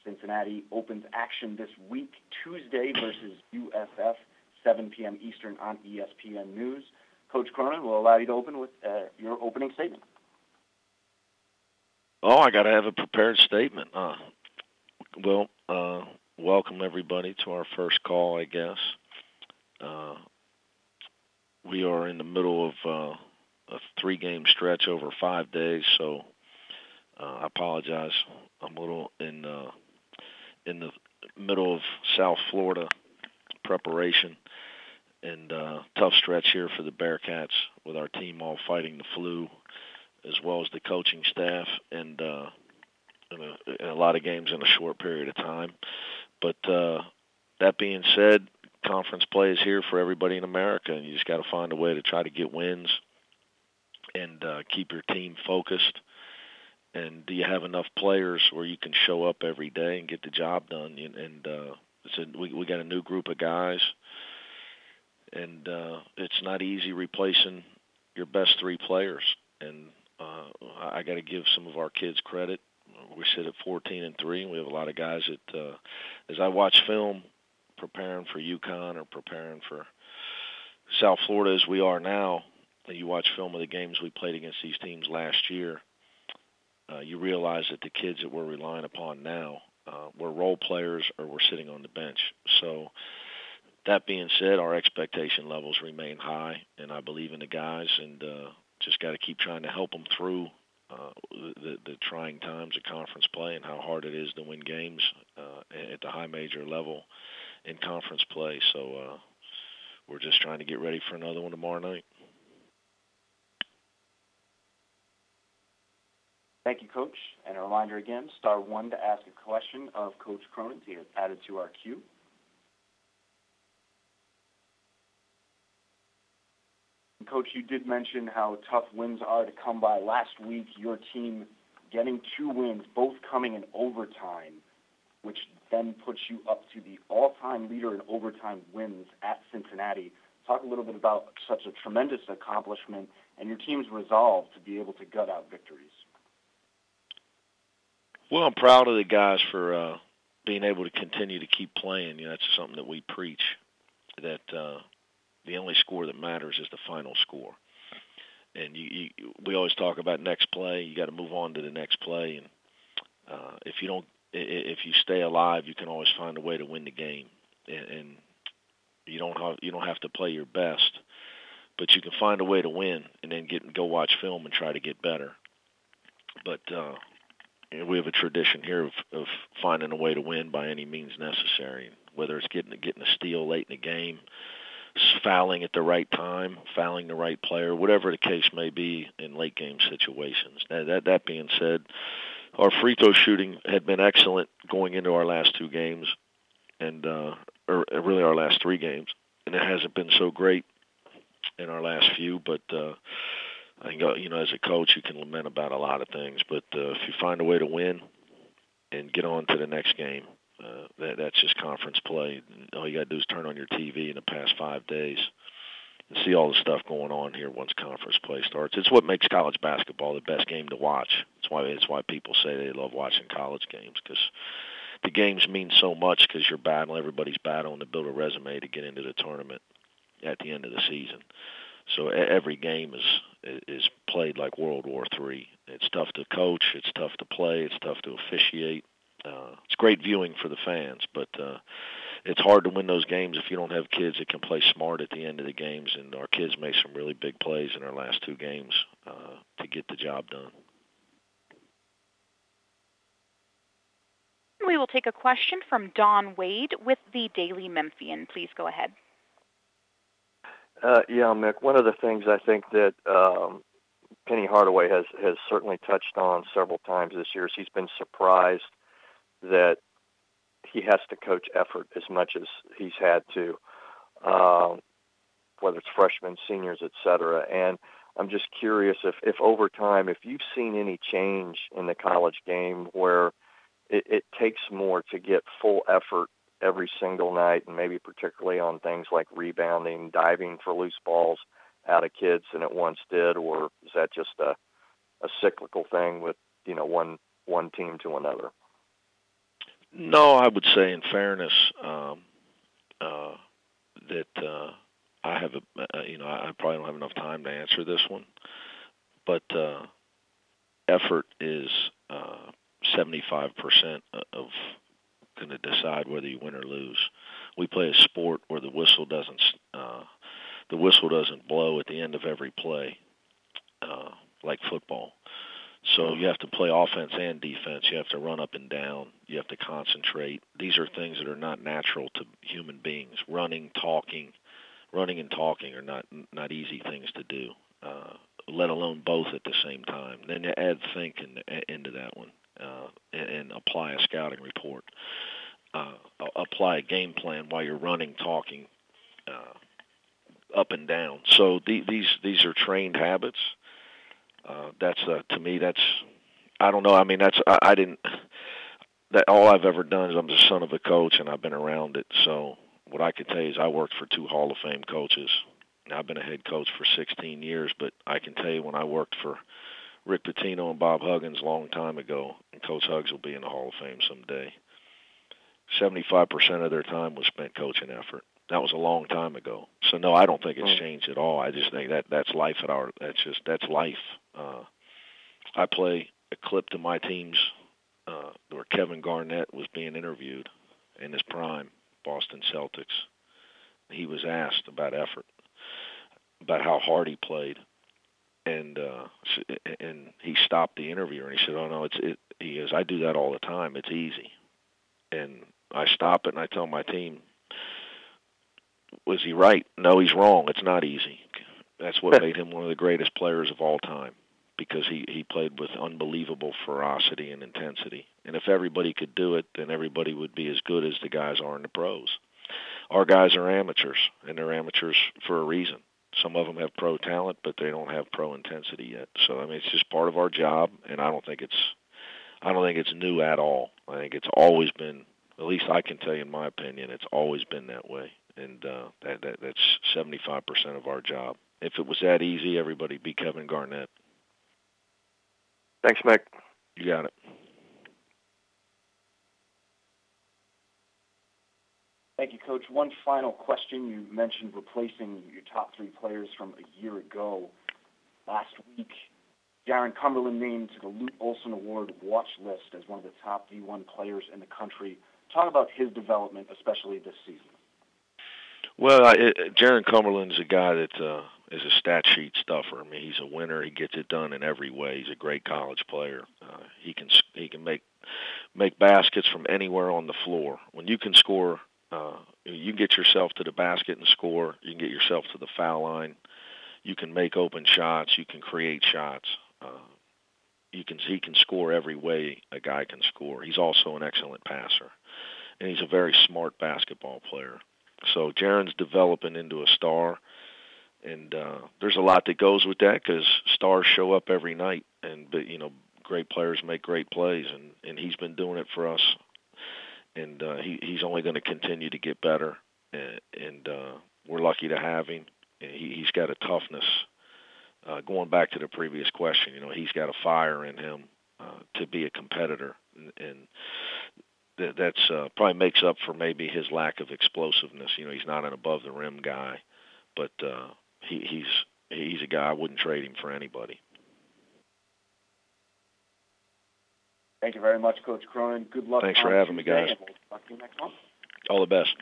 Cincinnati opens action this week, Tuesday versus USF, 7 p.m. Eastern on ESPN News. Coach Cronin, will allow you to open with your opening statement. Oh, I got to have a prepared statement. Welcome everybody to our first call, I guess. We are in the middle of a 3-game stretch over 5 days, so I apologize. I'm a little in the middle of South Florida preparation, and tough stretch here for the Bearcats with our team all fighting the flu, as well as the coaching staff, and a lot of games in a short period of time. But that being said, conference play is here for everybody in America, and you just got to find a way to try to get wins and keep your team focused. And do you have enough players where you can show up every day and get the job done? And we got a new group of guys, and it's not easy replacing your best 3 players. And I got to give some of our kids credit. We sit at 14-3, and we have a lot of guys that, as I watch film, preparing for UConn or preparing for South Florida as we are now, and you watch film of the games we played against these teams last year, you realize that the kids that we're relying upon now, we're role players or we're sitting on the bench. So that being said, our expectation levels remain high, and I believe in the guys, and just got to keep trying to help them through the trying times of conference play and how hard it is to win games at the high major level in conference play. So we're just trying to get ready for another one tomorrow night. Thank you, Coach. And a reminder again, *1 to ask a question of Coach Cronin to get added to our queue. And Coach, you did mention how tough wins are to come by. Last week, your team getting 2 wins, both coming in overtime, which then puts you up to the all-time leader in overtime wins at Cincinnati. Talk a little bit about such a tremendous accomplishment and your team's resolve to be able to gut out victories. Well, I'm proud of the guys for being able to continue to keep playing. That's something that we preach, that the only score that matters is the final score. And we always talk about next play. You got to move on to the next play. And if you stay alive, you can always find a way to win the game. And you don't have to play your best, but you can find a way to win and then go watch film and try to get better. But we have a tradition here of finding a way to win by any means necessary, whether it's getting a steal late in the game, fouling at the right time, fouling the right player, whatever the case may be in late game situations. That being said, our free throw shooting had been excellent going into our last 2 games, and or really our last 3 games, and it hasn't been so great in our last few, but I think, as a coach, you can lament about a lot of things, but if you find a way to win and get on to the next game, that's just conference play. All you got to do is turn on your TV in the past 5 days and see all the stuff going on here once conference play starts. It's what makes college basketball the best game to watch. It's why people say they love watching college games, because the games mean so much, because everybody's battling to build a resume to get into the tournament at the end of the season. So every game is played like World War III. It's tough to coach. It's tough to play. It's tough to officiate. It's great viewing for the fans, but it's hard to win those games if you don't have kids that can play smart at the end of the games, and our kids made some really big plays in our last 2 games to get the job done. We will take a question from Don Wade with the Daily Memphian. Please go ahead. Yeah, Mick, one of the things I think that Penny Hardaway has certainly touched on several times this year is he's been surprised that he has to coach effort as much as he's had to, whether it's freshmen, seniors, et cetera. And I'm just curious if over time, if you've seen any change in the college game where it takes more to get full effort every single night, and maybe particularly on things like rebounding, diving for loose balls out of kids than it once did, or is that just a cyclical thing with one team to another? No, I would say in fairness that I have I probably don't have enough time to answer this one, but effort is 75% of going to decide whether you win or lose. We play a sport where the whistle doesn't blow at the end of every play, like football. So you have to play offense and defense. You have to run up and down. You have to concentrate. These are things that are not natural to human beings. Running and talking are not easy things to do, let alone both at the same time. Then you add think into that one and apply a scouting report. Apply a game plan while you're running, talking, up and down. So these are trained habits. That's to me. That's I don't know. I mean, I didn't. That all I've ever done is I'm the son of a coach, and I've been around it. So what I can tell you is I worked for 2 Hall of Fame coaches. Now, I've been a head coach for 16 years, but I can tell you when I worked for Rick Pitino and Bob Huggins a long time ago, and Coach Huggs will be in the Hall of Fame someday. 75% of their time was spent coaching effort. That was a long time ago. So no, I don't think it's changed at all. I just think that's life that's life. I play a clip to my teams where Kevin Garnett was being interviewed in his prime, Boston Celtics. He was asked about effort, about how hard he played, and he stopped the interviewer and he said, "Oh no, he goes, I do that all the time. It's easy." And I stop it and I tell my team, was he right? No, he's wrong. It's not easy. That's what made him one of the greatest players of all time, because he played with unbelievable ferocity and intensity. And if everybody could do it, then everybody would be as good as the guys are in the pros. Our guys are amateurs, and they're amateurs for a reason. Some of them have pro talent, but they don't have pro intensity yet. So I mean, it's just part of our job, and I don't think it's new at all. I think it's always been, at least I can tell you in my opinion, it's always been that way. And that's 75% of our job. If it was that easy, everybody'd be Kevin Garnett. Thanks, Mick. You got it. Thank you, Coach. One final question. You mentioned replacing your top 3 players from a year ago. Last week, Jaron Cumberland named to the Lute Olson Award watch list as one of the top D1 players in the country. Talk about his development, especially this season. Well, Jaron Cumberland's a guy that is a stat sheet stuffer. I mean, he's a winner. He gets it done in every way. He's a great college player. He can make baskets from anywhere on the floor. When you can score, you can get yourself to the basket and score. You can get yourself to the foul line. You can make open shots. You can create shots. He can score every way a guy can score. He's also an excellent passer, and he's a very smart basketball player. So Jaron's developing into a star, and there's a lot that goes with that because stars show up every night, but great players make great plays, and he's been doing it for us, and he's only going to continue to get better, and we're lucky to have him. He's got a toughness. Going back to the previous question, he's got a fire in him to be a competitor, and that's probably makes up for maybe his lack of explosiveness. He's not an above the rim guy, but he's a guy I wouldn't trade him for anybody. Thank you very much, Coach Cronin. Good luck. Thanks for having me, guys. We'll talk to you next month. All the best.